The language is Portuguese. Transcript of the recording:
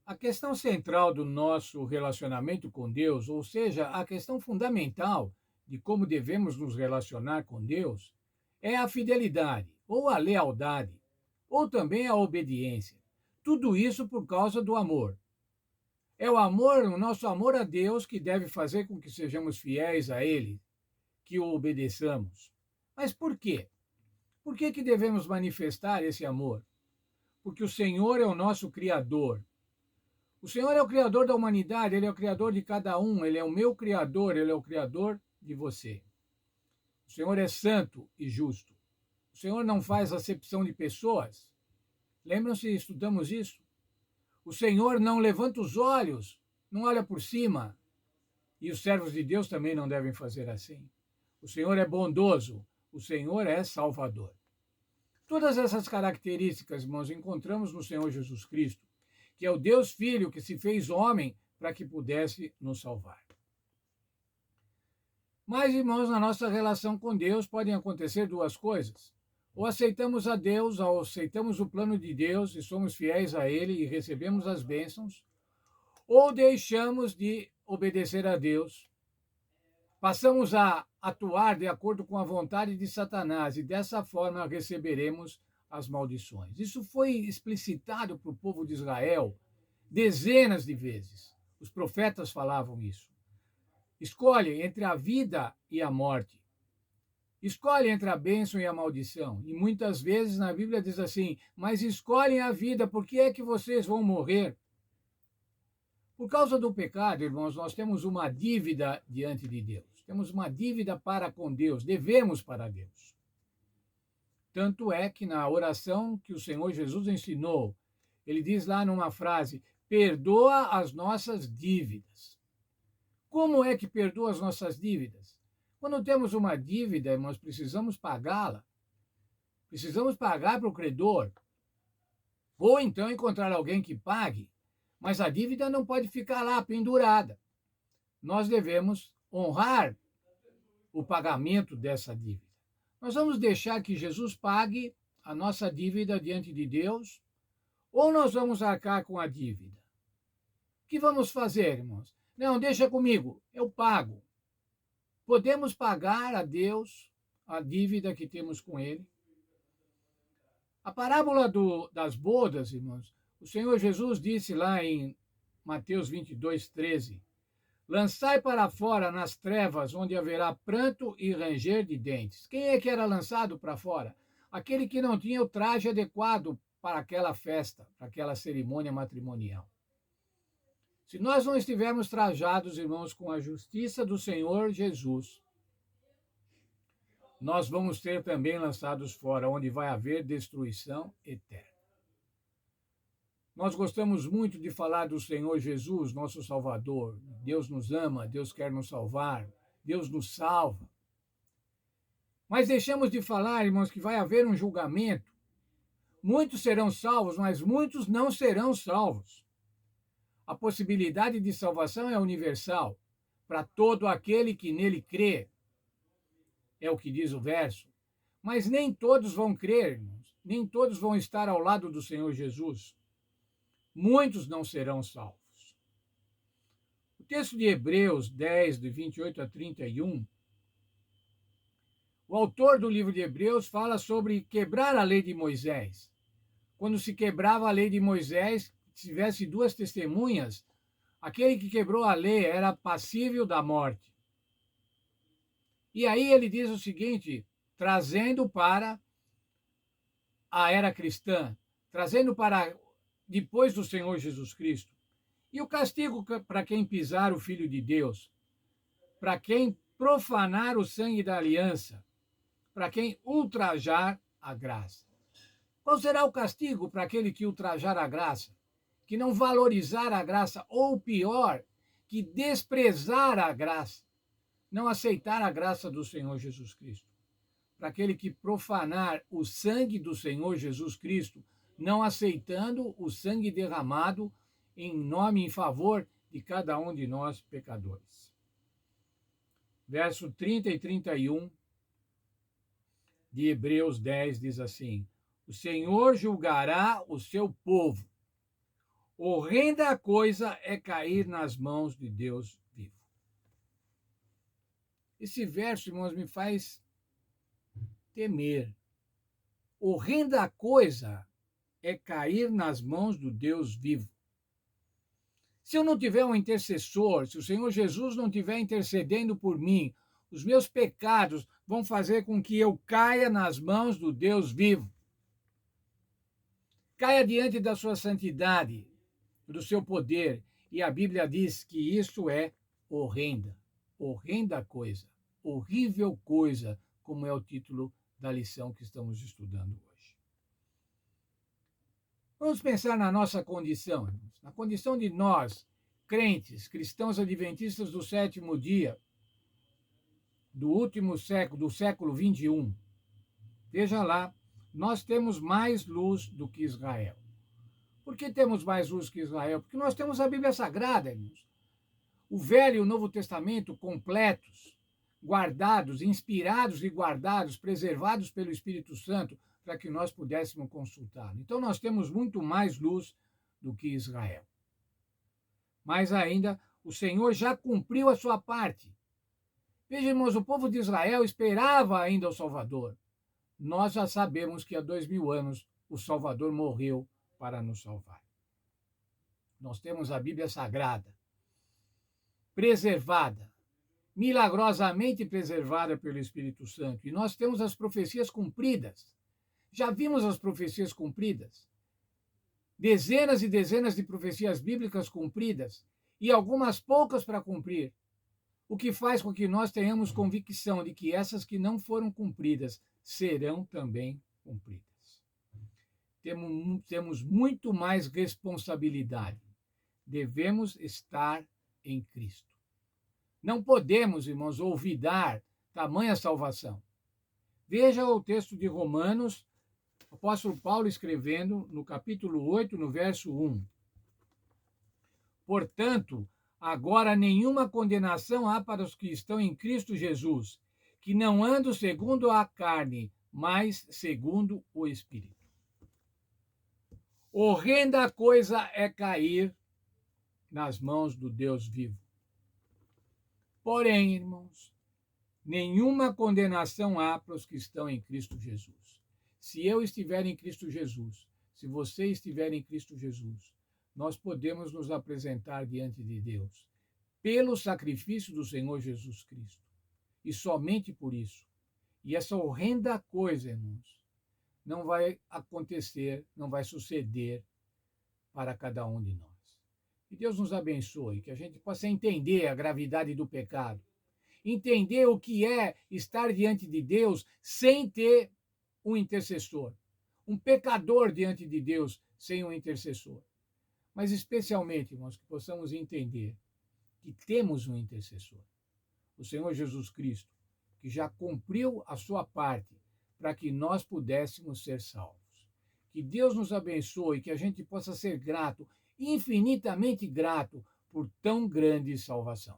A questão central do nosso relacionamento com Deus, ou seja, a questão fundamental de como devemos nos relacionar com Deus, é a fidelidade, ou a lealdade, ou também a obediência. Tudo isso por causa do amor. É o amor, o nosso amor a Deus, que deve fazer com que sejamos fiéis a Ele, que o obedeçamos. Mas por quê? Por que que devemos manifestar esse amor? Porque o Senhor é o nosso Criador. O Senhor é o Criador da humanidade, Ele é o Criador de cada um, Ele é o meu Criador, Ele é o Criador de você. O Senhor é santo e justo. O Senhor não faz acepção de pessoas. Lembram-se, estudamos isso? O Senhor não levanta os olhos, não olha por cima. E os servos de Deus também não devem fazer assim. O Senhor é bondoso, o Senhor é salvador. Todas essas características, irmãos, encontramos no Senhor Jesus Cristo, que é o Deus Filho que se fez homem para que pudesse nos salvar. Mas, irmãos, na nossa relação com Deus podem acontecer duas coisas. Ou aceitamos a Deus, ou aceitamos o plano de Deus e somos fiéis a Ele e recebemos as bênçãos, ou deixamos de obedecer a Deus, passamos a atuar de acordo com a vontade de Satanás e dessa forma receberemos as maldições. Isso foi explicitado para o povo de Israel dezenas de vezes. Os profetas falavam isso. Escolhe entre a vida e a morte. Escolhe entre a bênção e a maldição. E muitas vezes na Bíblia diz assim: mas escolhem a vida, por que é que vocês vão morrer? Por causa do pecado, irmãos, nós temos uma dívida diante de Deus. Temos uma dívida para com Deus, devemos para Deus. Tanto é que na oração que o Senhor Jesus ensinou, ele diz lá numa frase: perdoa as nossas dívidas. Como é que perdoa as nossas dívidas? Quando temos uma dívida, nós precisamos pagá-la. Precisamos pagar para o credor. Ou então encontrar alguém que pague. Mas a dívida não pode ficar lá pendurada. Nós devemos honrar o pagamento dessa dívida. Nós vamos deixar que Jesus pague a nossa dívida diante de Deus, ou nós vamos arcar com a dívida? O que vamos fazer, irmãos? Não, deixa comigo, eu pago. Podemos pagar a Deus a dívida que temos com Ele? A parábola das bodas, irmãos, o Senhor Jesus disse lá em Mateus 22:13: lançai para fora nas trevas, onde haverá pranto e ranger de dentes. Quem é que era lançado para fora? Aquele que não tinha o traje adequado para aquela festa, para aquela cerimônia matrimonial. Se nós não estivermos trajados, irmãos, com a justiça do Senhor Jesus, nós vamos ser também lançados fora, onde vai haver destruição eterna. Nós gostamos muito de falar do Senhor Jesus, nosso Salvador. Deus nos ama, Deus quer nos salvar, Deus nos salva. Mas deixamos de falar, irmãos, que vai haver um julgamento. Muitos serão salvos, mas muitos não serão salvos. A possibilidade de salvação é universal para todo aquele que nele crê. É o que diz o verso. Mas nem todos vão crer, irmãos. Nem todos vão estar ao lado do Senhor Jesus. Muitos não serão salvos. O texto de Hebreus 10, de 28 a 31, o autor do livro de Hebreus fala sobre quebrar a lei de Moisés. Quando se quebrava a lei de Moisés, se tivesse duas testemunhas, aquele que quebrou a lei era passível da morte. E aí ele diz o seguinte, trazendo para a era cristã, trazendo para depois do Senhor Jesus Cristo. E o castigo para quem pisar o Filho de Deus, para quem profanar o sangue da aliança, para quem ultrajar a graça. Qual será o castigo para aquele que ultrajar a graça? Que não valorizar a graça, ou pior, que desprezar a graça, não aceitar a graça do Senhor Jesus Cristo. Para aquele que profanar o sangue do Senhor Jesus Cristo, não aceitando o sangue derramado em nome e em favor de cada um de nós pecadores. Verso 30 e 31 de Hebreus 10 diz assim: o Senhor julgará o seu povo. Horrenda coisa é cair nas mãos de Deus vivo. Esse verso, irmãos, me faz temer. Horrenda coisa é cair nas mãos do Deus vivo. Se eu não tiver um intercessor, se o Senhor Jesus não estiver intercedendo por mim, os meus pecados vão fazer com que eu caia nas mãos do Deus vivo. Caia diante da sua santidade, do seu poder. E a Bíblia diz que isso é horrenda. Horrenda coisa. Horrível coisa, como é o título da lição que estamos estudando hoje. Vamos pensar na nossa condição, irmãos. Na condição de nós, crentes, cristãos adventistas do sétimo dia, do último século, do século 21. Veja lá, nós temos mais luz do que Israel. Por que temos mais luz que Israel? Porque nós temos a Bíblia Sagrada, irmãos. O Velho e o Novo Testamento completos, guardados, inspirados e guardados, preservados pelo Espírito Santo, para que nós pudéssemos consultá-lo. Então nós temos muito mais luz do que Israel. Mas ainda, o Senhor já cumpriu a sua parte. Veja, irmãos, o povo de Israel esperava ainda o Salvador. Nós já sabemos que há 2000 anos o Salvador morreu para nos salvar. Nós temos a Bíblia Sagrada, preservada, milagrosamente preservada pelo Espírito Santo. E nós temos as profecias cumpridas. Já vimos as profecias cumpridas. Dezenas e dezenas de profecias bíblicas cumpridas e algumas poucas para cumprir. O que faz com que nós tenhamos convicção de que essas que não foram cumpridas serão também cumpridas. Temos muito mais responsabilidade. Devemos estar em Cristo. Não podemos, irmãos, olvidar tamanha salvação. Veja o texto de Romanos, o apóstolo Paulo escrevendo no capítulo 8, no verso 1. Portanto, agora nenhuma condenação há para os que estão em Cristo Jesus, que não andam segundo a carne, mas segundo o Espírito. Horrenda coisa é cair nas mãos do Deus vivo. Porém, irmãos, nenhuma condenação há para os que estão em Cristo Jesus. Se eu estiver em Cristo Jesus, se você estiver em Cristo Jesus, nós podemos nos apresentar diante de Deus pelo sacrifício do Senhor Jesus Cristo. E somente por isso. E essa horrenda coisa, irmãos, não vai acontecer, não vai suceder para cada um de nós. Que Deus nos abençoe, que a gente possa entender a gravidade do pecado, entender o que é estar diante de Deus sem ter um intercessor, um pecador diante de Deus sem um intercessor. Mas especialmente, irmãos, que possamos entender que temos um intercessor, o Senhor Jesus Cristo, que já cumpriu a sua parte para que nós pudéssemos ser salvos. Que Deus nos abençoe, que a gente possa ser grato, infinitamente grato, por tão grande salvação.